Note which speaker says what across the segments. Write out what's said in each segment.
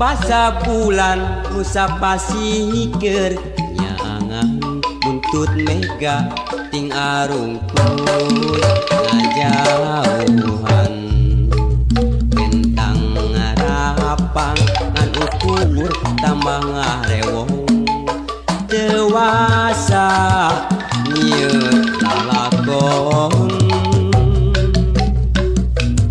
Speaker 1: Basa bulan nusa pasikeun nyaangan buntut mega ting arungkul ngajauhan bentang ngarapang ngan ukur tambah ngarewong dewasa nyieun lalakon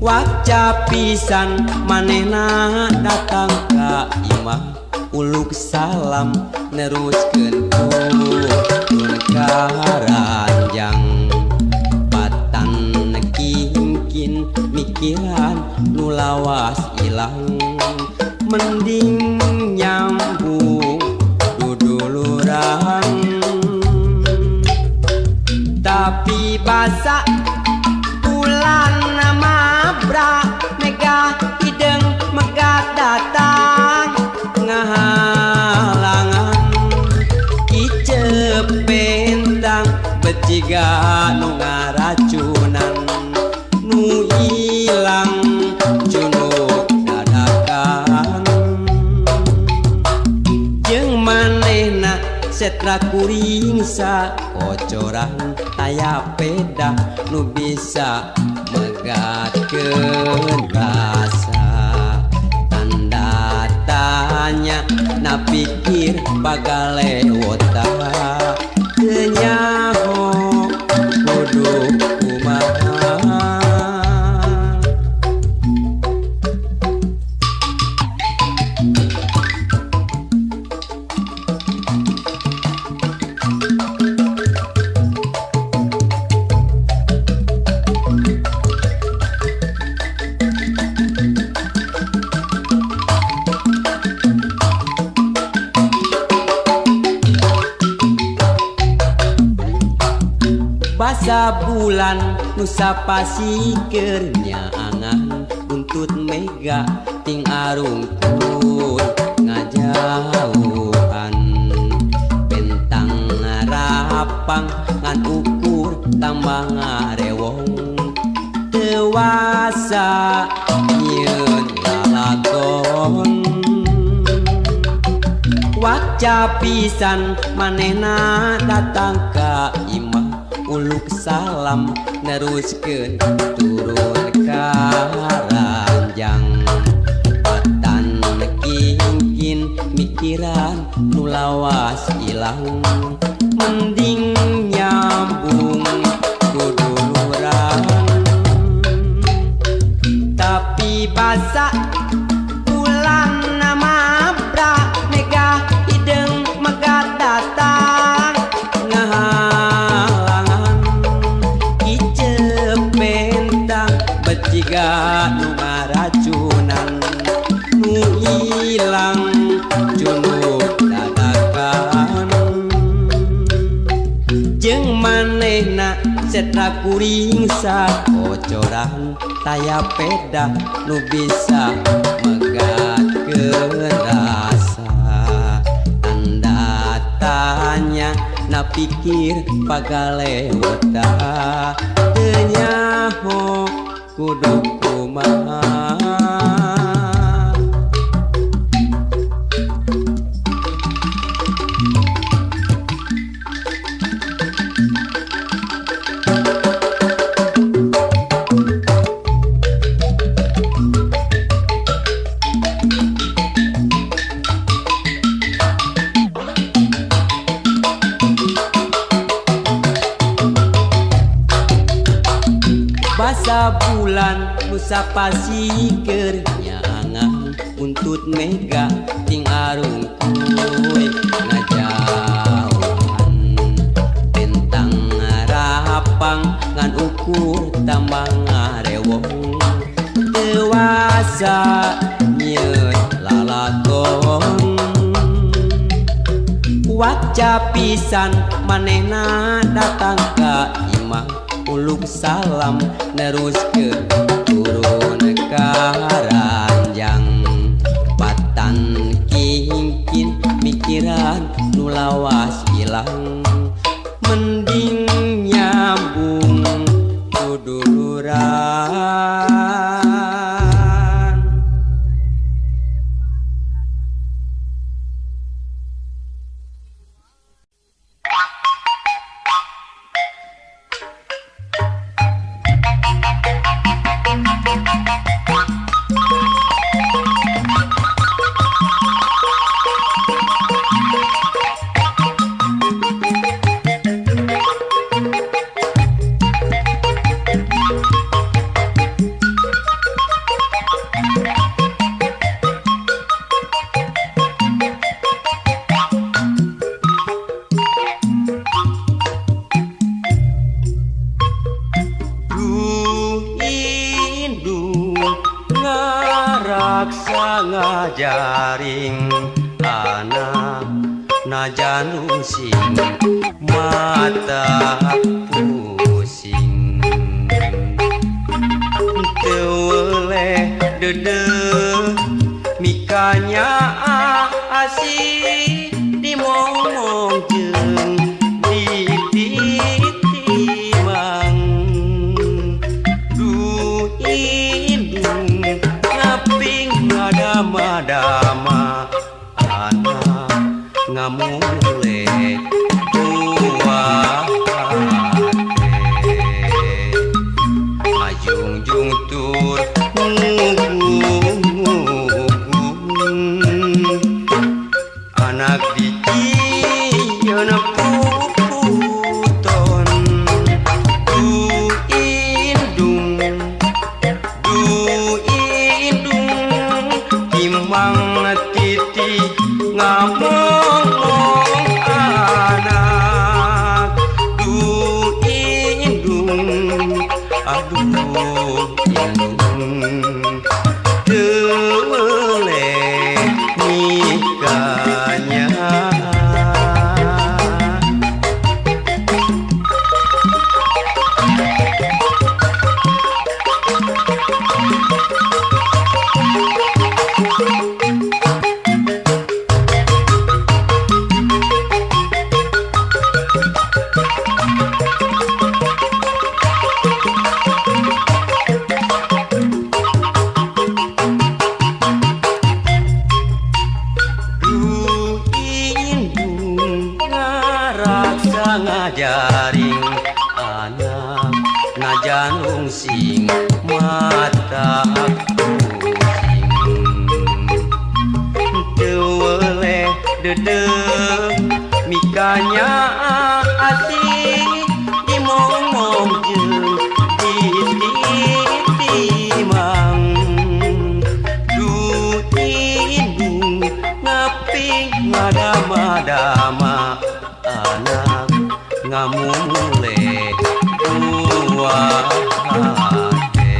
Speaker 1: waca pisan manehna datang ka imah uluk salam neruskeun turun ka ranjang patan kingkin mikiran nu lawas ilang mending nyambung duduluran tapi basa bulan mabra mega hideng megat datang ngahalangan icep bentang beciga nu ngaracunan nu ilang junuk dadakan jeung manehna setra kuring sa kocoran aya peda nu bisa megatkeun rasa tanda tanya na pikir bagale wota teu nyaho kudu kumaha basa bulan nusa pasikeun nyaangan buntut mega ting arungkul ngajauhan bentang ngarapang ngan ukur tambah ngarewong dewasa nyieun lalakon waca pisan manehna datang ka imah uluk salam neruskeun turun ka ranjang patan kingkin mikiran nu lawas ilang mending nyambung duduluran tapi basa bulan mabra mega hideng megat datang beciga nu ngaracunan nu ilang junuk dadakan jeung manehna setra kuring sa kocoran taya peda nu bisa megatkeun rasa tanda tanya na pikir bagale wota teu nyaho kudu kumaha basa bulan nusa pasikeun nyaangan buntut mega ting arungkul ngajauhan bentang ngarapang ngan ukur tambah ngarewong dewasa nyieun lalakon waca pisan manehna datang ka imah uluk salam neruskeun turun ka ranjang patan kingkin mikiran nu lawas ilang mending nyambung duduluran ngaraksa ngajaring anak najan sing mata pusing teu dede mikanya asih dimomong jeung ditimang du indung ngaping ngadama-dama anak ngamule buah ngajungjung tur anak dicieun puputon du indung timang titi ngamong anak du indung aduh indung tewele nikahnya ngajaring anak najan sing mata pusing teu dede mikanya asih dimomong jeung ditimang du indung ngaping ngadama-dama anak ngamule buah hate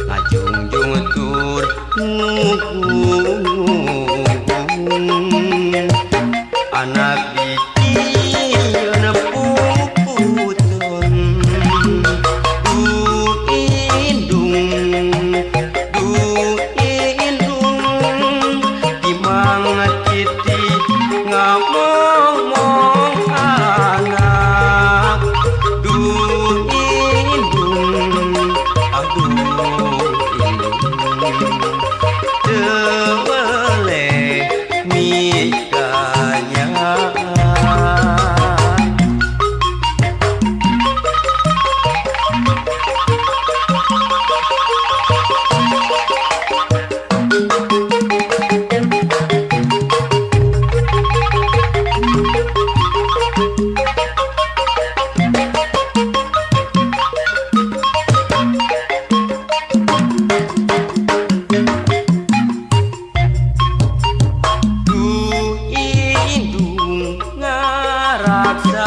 Speaker 1: ngajungjung tur anak dicieun puputon du indung timang titi ngamong anak du indung aduh indung tewele mikanya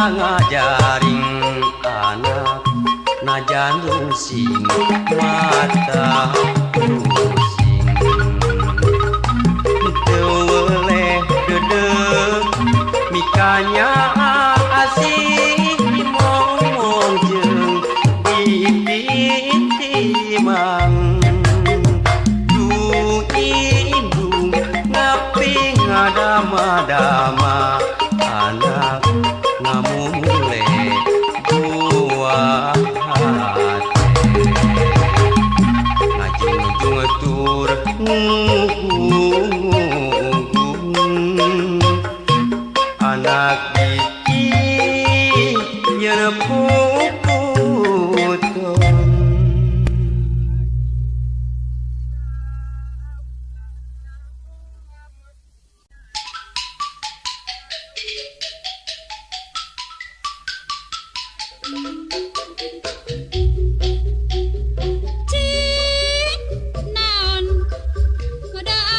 Speaker 1: ngajaring anak najan sing mata pusing teu dede mikanya asih dimomong jeung ditimang du indung ngaping ngadama-dama anak ngamule buah hate ngajungjung tur anak dicieun puputon
Speaker 2: naon kudu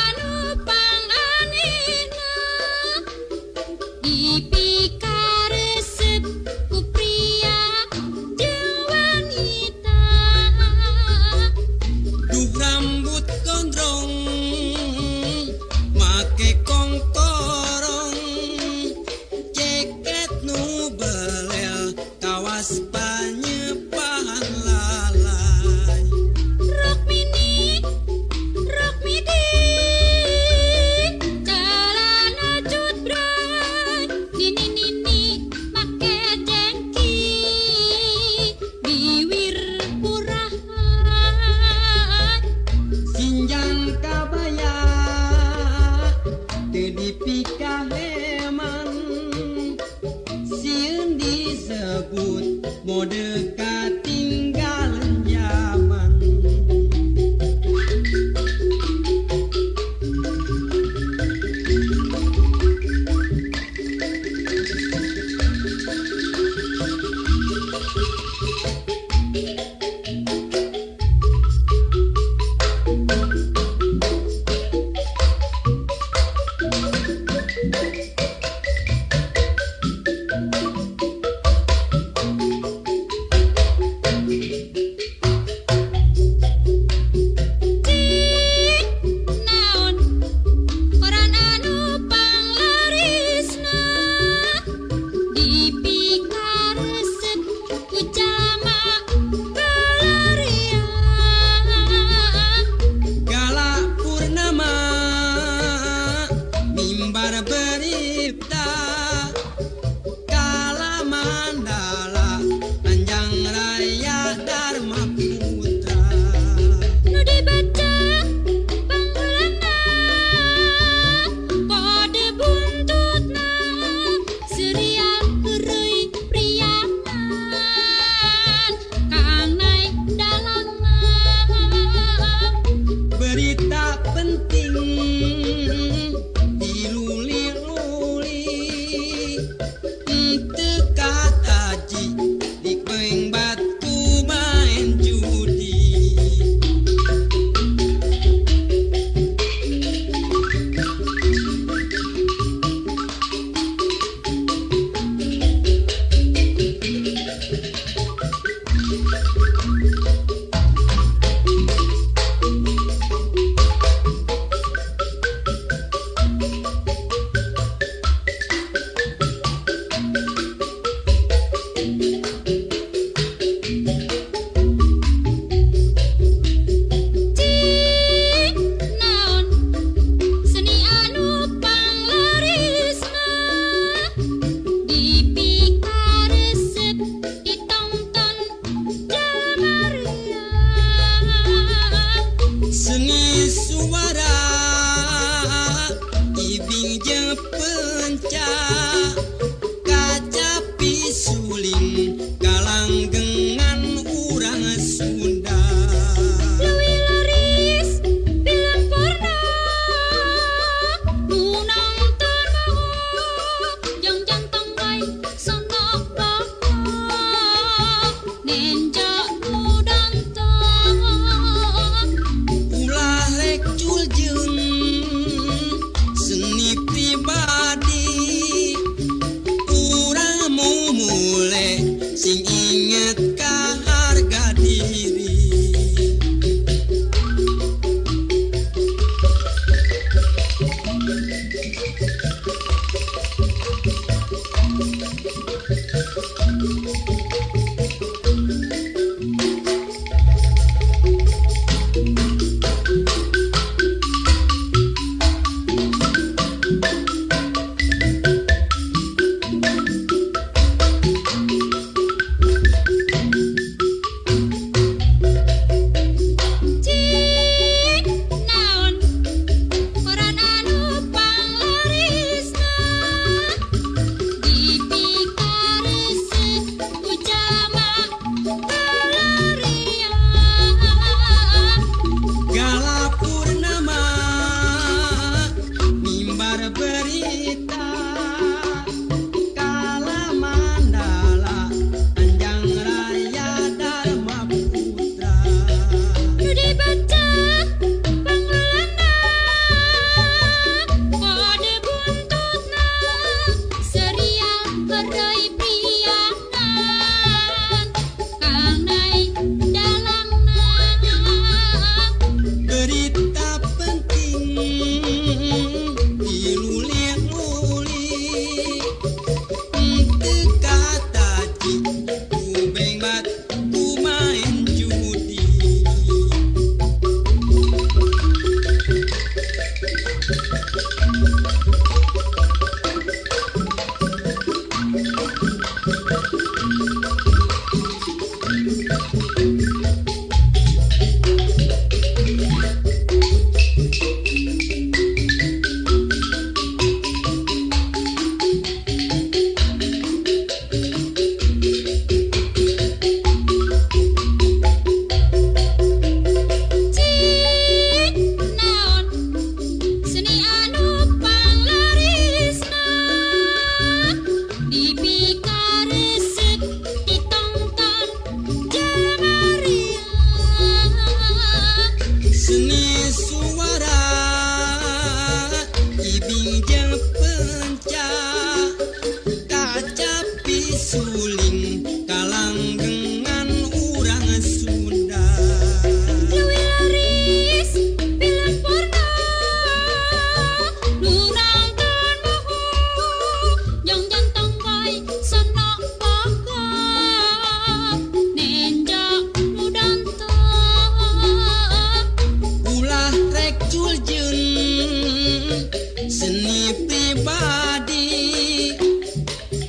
Speaker 2: Seni pribadi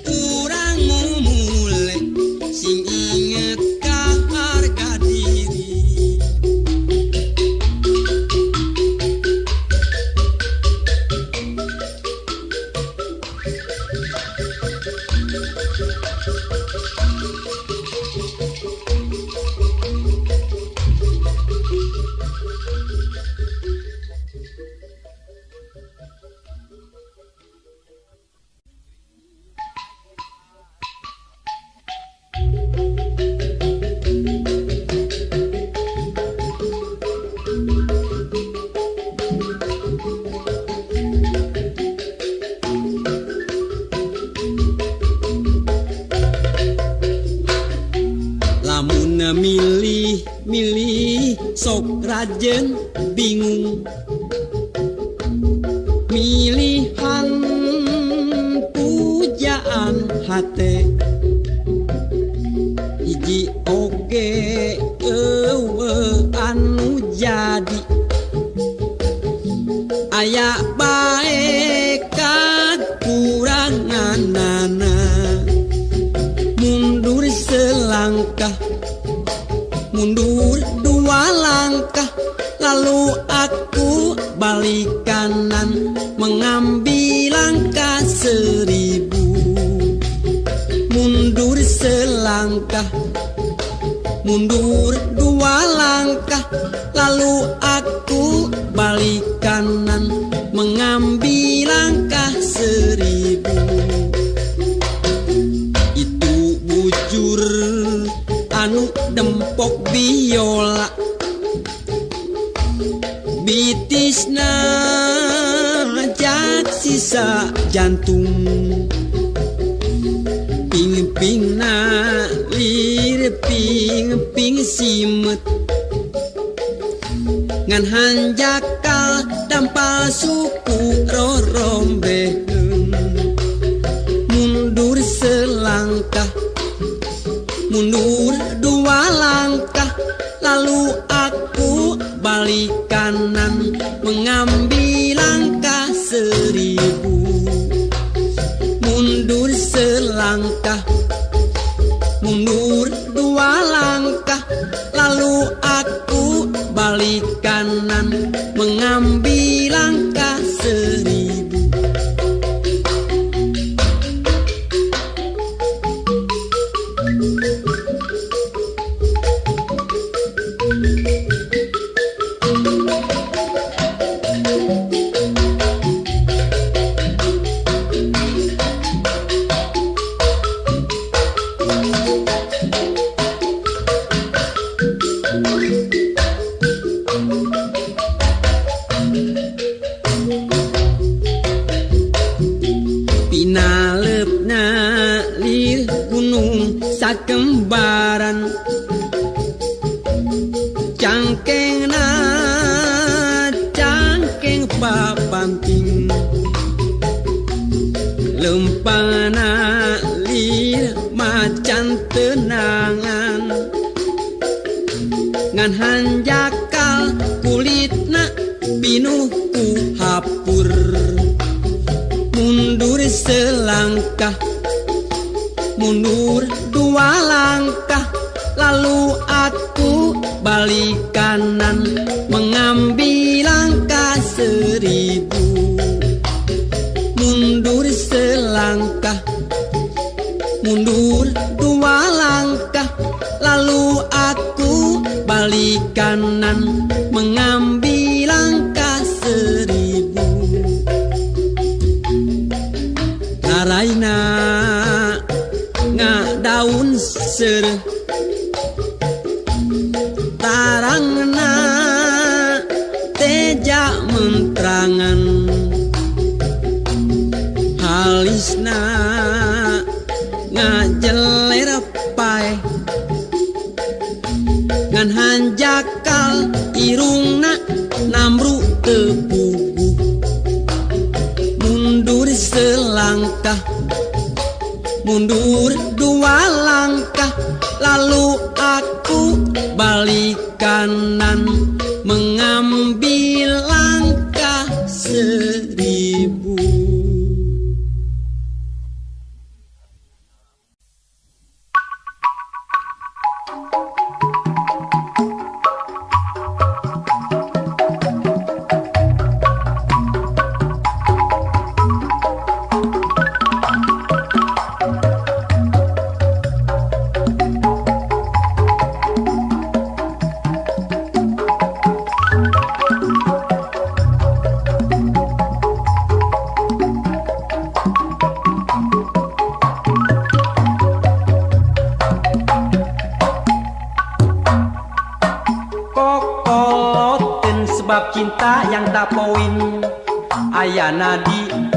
Speaker 2: kurang mulai sing inget ka harga diri. Lamun milih sok rajen bingung, milihan pujaan hate hiji oge anu jadi aya bae kakuranganana. Mundur selangkah, mundur dua langkah, lalu aku balik kanan mengambil langkah 1000. Mundur selangkah, mundur dua langkah, lalu aku balik kanan mengambil langkah 1000. Bujur anu dempok biola, bitisna jak sisa jantung, ping-pingna lir ping simet, ngan hanjakal dampal suku rorombeheun. Mundur selangkah, mundur dua langkah, lalu aku balik kanan mengambil langkah 1000. Mundur selangkah, mundur dua langkah, lalu aku balik kanan mengambil langkah 1000. Pinalepna lir gunung sakembaran, cangkengna cangkeng papamping, lempana lir macan tenangan, ngan hanjakal kulitna pinuh ku hapur. Mundur selangkah, mundur dua langkah, lalu aku balik kanan mengambil langkah 1000. Mundur selangkah, mundur dua langkah, lalu aku balik kanan mengambil langkah 1000. Naraina ngadaun sereh, tarangna teja mentrangan, halisna ngajeler pae, ngan hanjakal irungna namru tepugu. Mundur selangkah, mundur dua langkah, lalu aku balik kanan mengambil langkah 1000. Sebab cinta yang tak poin Ayana di